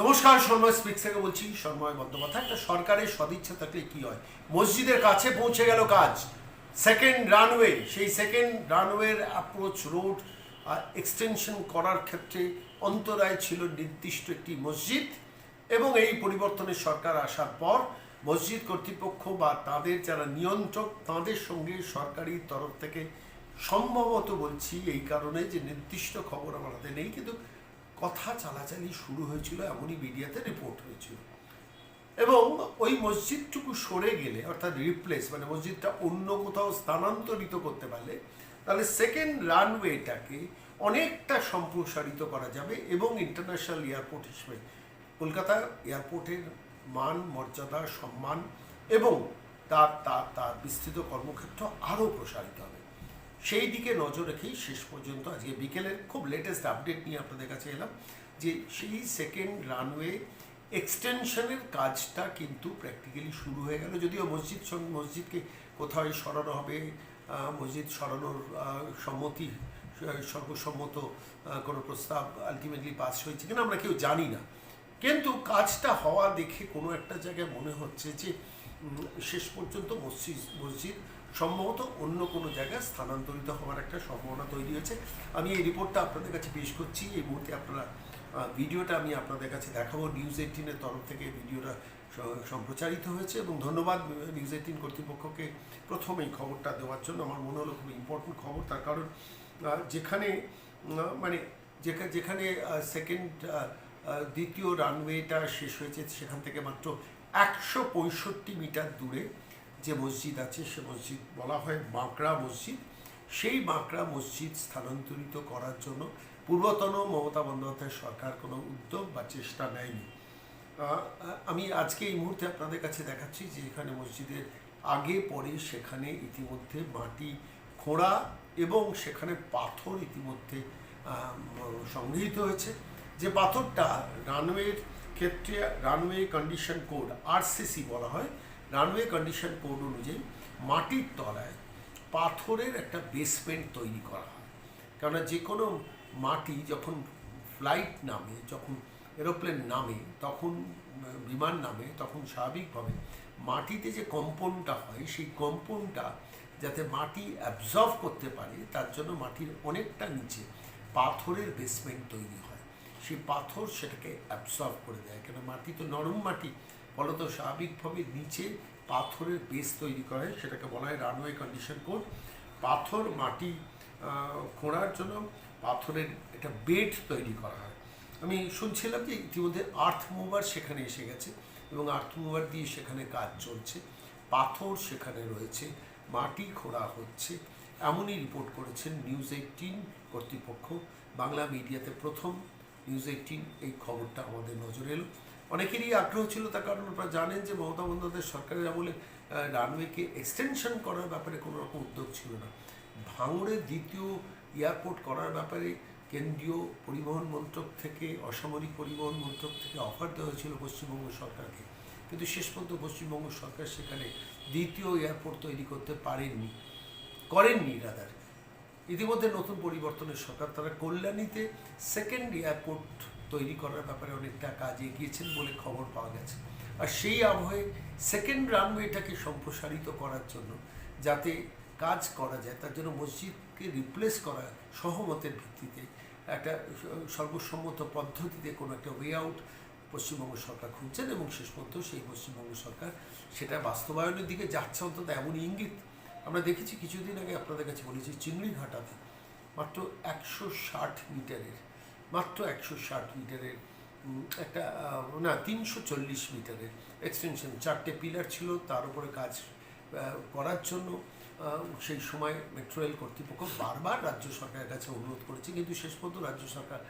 নমস্কার, সন্ময় স্পিক্স থেকে বলছি। সন্ময় বন্দ্যোপাধ্যায়। একটা সরকারের সদিচ্ছা থাকলে কি হয়, মসজিদের কাছে পৌঁছে গেল কাজ, সেকেন্ড রানওয়ে। সেই সেকেন্ড রানওয়ের অ্যাপ্রোচ রোড এক্সটেনশন করার ক্ষেত্রে অন্তরায় ছিল নির্দিষ্ট একটি মসজিদ, এবং এই পরিবর্তনের সরকার আসার পর মসজিদ কর্তৃপক্ষ বা তাদের যারা নিয়ন্ত্রক তাদের সঙ্গে সরকারি তরফ থেকে সম্ভবত, বলছি এই কারণে যে নির্দিষ্ট খবর আমার হাতে নেই, কিন্তু কথা চালাচালি শুরু হয়েছিল, এমনই মিডিয়াতে রিপোর্ট হয়েছিল। এবং ওই মসজিদটুকু সরে গেলে, অর্থাৎ রিপ্লেস মানে মসজিদটা অন্য কোথাও স্থানান্তরিত করতে পারলে, তাহলে সেকেন্ড রানওয়েটাকে অনেকটা সম্প্রসারিত করা যাবে এবং ইন্টারন্যাশনাল এয়ারপোর্ট হিসেবে কলকাতা এয়ারপোর্টের মান, মর্যাদা, সম্মান এবং তার তার তার বিস্তৃত কর্মক্ষেত্র আরও প্রসারিত হবে। সেই দিকে নজর রেখেই শেষ পর্যন্ত আজকে বিকেলের খুব লেটেস্ট আপডেট নিয়ে আপনাদের কাছে এলাম যে সেই সেকেন্ড রানওয়ে এক্সটেনশনের কাজটা কিন্তু প্র্যাকটিক্যালি শুরু হয়ে গেল। যদিও মসজিদকে কোথায় সরানো হবে, মসজিদ সরানোর সম্মতি, সর্বসম্মত কোনো প্রস্তাব আলটিমেটলি পাস হয়েছে কিনা আমরা কেউ জানি না, কিন্তু কাজটা হওয়া দেখে কোনো একটা জায়গায় মনে হচ্ছে যে শেষ পর্যন্ত মসজিদ সম্ভবত অন্য কোনো জায়গায় স্থানান্তরিত হওয়ার একটা সম্ভাবনা তৈরি হয়েছে। আমি এই রিপোর্টটা আপনাদের কাছে পেশ করছি এই মুহূর্তে। আপনারা ভিডিওটা আমি আপনাদের কাছে দেখাবো। নিউজ 18-এর তরফ থেকে ভিডিওটা সম্প্রচারিত হয়েছে এবং ধন্যবাদ নিউজ 18 কর্তৃপক্ষকে প্রথম এই খবরটা দেওয়ার জন্য। আমার মনে হলো খুব ইম্পর্টেন্ট খবর, তার কারণ যেখানে মানে যেখানে দ্বিতীয় রানওয়েটা শেষ হয়েছে সেখান থেকে মাত্র 165 মিটার দূরে যে মসজিদ আছে সে মসজিদ বলা হয় বাঁকড়া মসজিদ। সেই বাঁকড়া মসজিদ স্থানান্তরিত করার জন্য পূর্বতন মমতা বন্দ্যোপাধ্যায় সরকার কোনো উদ্যোগ বা চেষ্টা নেয়নি। আমি আজকে এই মুহূর্তে আপনাদের কাছে দেখাচ্ছি যে এখানে মসজিদের আগে পরে সেখানে ইতিমধ্যে মাটি খোঁড়া এবং সেখানে পাথর ইতিমধ্যে সংগৃহীত হয়েছে। যে পাথরটা রানওয়ের ক্ষেত্রে রানওয়ে কন্ডিশন কোড আরসিসি বলা হয়, রানওয়ে কন্ডিশন কোড অনুযায়ী মাটির তলায় পাথরের একটা বেসমেন্ট তৈরি করা হয়। কেননা যে কোনো মাটি যখন ফ্লাইট নামে, যখন এরোপ্লেন নামে, তখন বিমান নামে, তখন স্বাভাবিকভাবে মাটিতে যে কম্পনটা হয় সেই কম্পনটা যাতে মাটি অ্যাবজর্ব করতে পারে তার জন্য মাটির অনেকটা নিচে পাথরের বেসমেন্ট তৈরি হয়। সেই পাথর সেটাকে অ্যাবজর্ব করে দেয়, কেন মাটি তো নরম মাটি, ফলত স্বাভাবিকভাবে নিচে পাথরের বেস তৈরি করে, সেটাকে বলা হয় রানওয়ে কন্ডিশন কোড। পাথর মাটি খোঁড়ার জন্য পাথরের একটা বেড তৈরি করা হয়। আমি শুনছিলাম যে ইতিমধ্যে আর্থ মুভার সেখানে এসে গেছে এবং আর্থ মুভার দিয়ে সেখানে কাজ চলছে, পাথর সেখানে রয়েছে, মাটি খোঁড়া হচ্ছে, এমনই রিপোর্ট করেছেন নিউজ 18 কর্তৃপক্ষ। বাংলা মিডিয়াতে প্রথম নিউজ 18 এই খবরটা আমাদের নজরে এলো। অনেকেরই আগ্রহ ছিল, তার কারণ আপনারা জানেন যে মমতা বন্দ্যোপাধ্যায় সরকারের আমলে রানওয়েকে এক্সটেনশন করার ব্যাপারে কোনো রকম উদ্যোগ ছিল না। ভাঙড়ে দ্বিতীয় এয়ারপোর্ট করার ব্যাপারে কেন্দ্রীয় পরিবহন মন্ত্রক থেকে, অসামরিক পরিবহন মন্ত্রক থেকে অফার দেওয়া হয়েছিল পশ্চিমবঙ্গ সরকারকে, কিন্তু শেষ পর্যন্ত পশ্চিমবঙ্গ সরকার সেখানে দ্বিতীয় এয়ারপোর্ট তৈরি করতে করেননি রাদার। ইতিমধ্যে নতুন পরিবর্তনের সরকার, তারা কল্যাণীতে সেকেন্ড এয়ারপোর্ট তৈরি করার ব্যাপারে অনেকটা কাজ এগিয়েছেন বলে খবর পাওয়া গেছে। আর সেই আবহে সেকেন্ড রানওয়েটাকে সম্প্রসারিত করার জন্য যাতে কাজ করা যায়, তার জন্য মসজিদকে রিপ্লেস করা সহমতের ভিত্তিতে একটা সর্বসম্মত পদ্ধতিতে কোনো একটা ওয়ে আউট পশ্চিমবঙ্গ সরকার খুঁজছেন এবং শেষ পর্যন্ত সেই পশ্চিমবঙ্গ সরকার সেটা বাস্তবায়নের দিকে যাচ্ছে, অন্তত এমনই ইঙ্গিত আমরা দেখেছি। কিছুদিন আগে আপনাদের কাছে বলেছি চিংড়িঘাটাতে মাত্র 160 মিটারের একটা 340 মিটারের এক্সটেনশন, 4টে পিলার ছিল, তার উপরে কাজ করার জন্য সেই সময় মেট্রো রেল কর্তৃপক্ষ বারবার রাজ্য সরকারের কাছে অনুরোধ করেছে, কিন্তু শেষ পর্যন্ত রাজ্য সরকার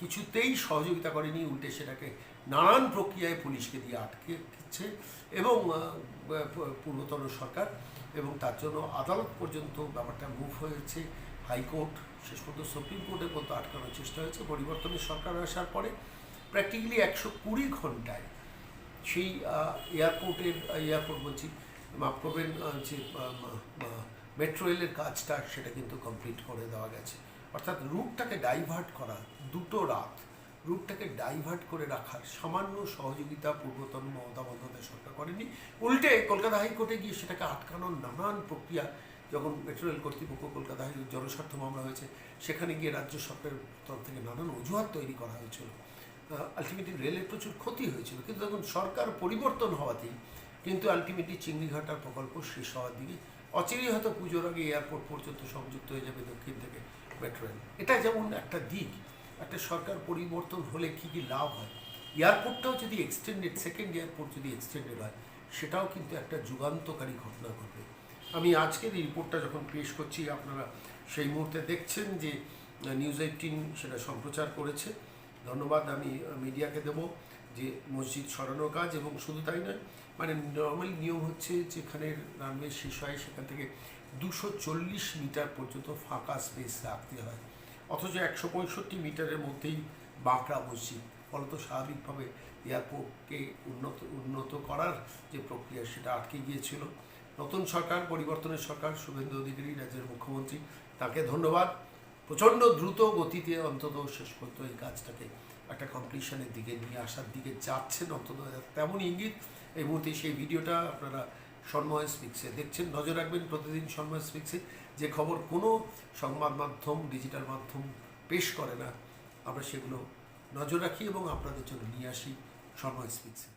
কিছুতেই সহযোগিতা করেনি, উল্টে সেটাকে নানান প্রক্রিয়ায় পুলিশকে দিয়ে আটকে দিচ্ছে এবং পূর্বতন সরকার, এবং তার জন্য আদালত পর্যন্ত ব্যাপারটা মুভ হয়েছে, হাইকোর্ট, শেষ পর্যন্ত সুপ্রিম কোর্টে পর্যন্ত আটকানোর চেষ্টা হয়েছে। পরিবর্তনের সরকার আসার পরে প্র্যাকটিক্যালি 120 ঘন্টায় সেই এয়ারপোর্ট বলছি, মাফ করবেন, যে মেট্রো রেলের কাজটা সেটা কিন্তু কমপ্লিট করে দেওয়া গেছে। অর্থাৎ রুটটাকে ডাইভার্ট করা 2 রাত রুটটাকে ডাইভার্ট করে রাখার সামান্য সহযোগিতা পূর্বতন মমতা বন্দ্যোপাধ্যায় সরকার করেনি। উল্টে কলকাতা হাইকোর্টে গিয়ে সেটাকে আটকানোর নানান প্রক্রিয়া, যখন মেট্রো রেল কর্তৃপক্ষ কলকাতা হাইকোর্ট জনস্বার্থ মামলা হয়েছে, সেখানে গিয়ে রাজ্য সরকারের তরফ থেকে নানান অজুহাত তৈরি করা হয়েছিল। আলটিমেটলি রেলের প্রচুর ক্ষতি হয়েছিল, কিন্তু এখন সরকার পরিবর্তন হওয়াতেই কিন্তু আলটিমেটলি চিংড়িঘাটার প্রকল্প শেষ হওয়ার দিকে, অচিরেই হয়তো পুজোর আগে এয়ারপোর্ট পর্যন্ত সংযুক্ত হয়ে যাবে দক্ষিণ থেকে মেট্রো রেল। এটা যেমন একটা দিক, একটা সরকার পরিবর্তন হলে কী কী লাভ হয়। এয়ারপোর্টটাও যদি এক্সটেন্ডেড, সেকেন্ড এয়ারপোর্ট যদি এক্সটেন্ডেড হয়, সেটাও কিন্তু একটা যুগান্তকারী ঘটনা ঘটবে। আমি আজকের এই রিপোর্টটা যখন পেশ করছি, আপনারা সেই মুহূর্তে দেখছেন যে নিউজ 18 সেটা সম্প্রচার করেছে। ধন্যবাদ আমি মিডিয়াকে দেব যে মসজিদ সরানোর কাজ, এবং শুধু তাই নয়, মানে নর্মাল নিয়ম হচ্ছে যেখানে রানওয়ে শেষ হয় সেখান থেকে 240 মিটার পর্যন্ত ফাঁকা স্পেস রাখতে হয়, অথচ 165 মিটারের মধ্যেই বাঁকড়া মসজিদ। ফলত স্বাভাবিকভাবে এয়ারপোর্টকে উন্নত করার যে প্রক্রিয়া সেটা আটকে গিয়েছিল। নতুন সরকার, পরিবর্তনের সরকার, শুভেন্দু অধিকারী রাজ্যের মুখ্যমন্ত্রী, তাকে ধন্যবাদ। প্রচণ্ড দ্রুত গতিতে অন্তত শেষ পর্যন্ত এই কাজটাকে একটা কমপ্লিশনের দিকে নিয়ে আসার দিকে যাচ্ছেন, অন্তত তেমন ইঙ্গিত এই মুহূর্তে। সেই ভিডিওটা আপনারা সন্ময় স্পিক্সে দেখছেন। নজর রাখবেন প্রতিদিন সন্ময় স্পিক্সে, যে খবর কোনো সংবাদ মাধ্যম, ডিজিটাল মাধ্যম পেশ করে না, আমরা সেগুলো নজর রাখি এবং আপনাদের জন্য নিয়ে আসি সন্ময় স্পিক্সে।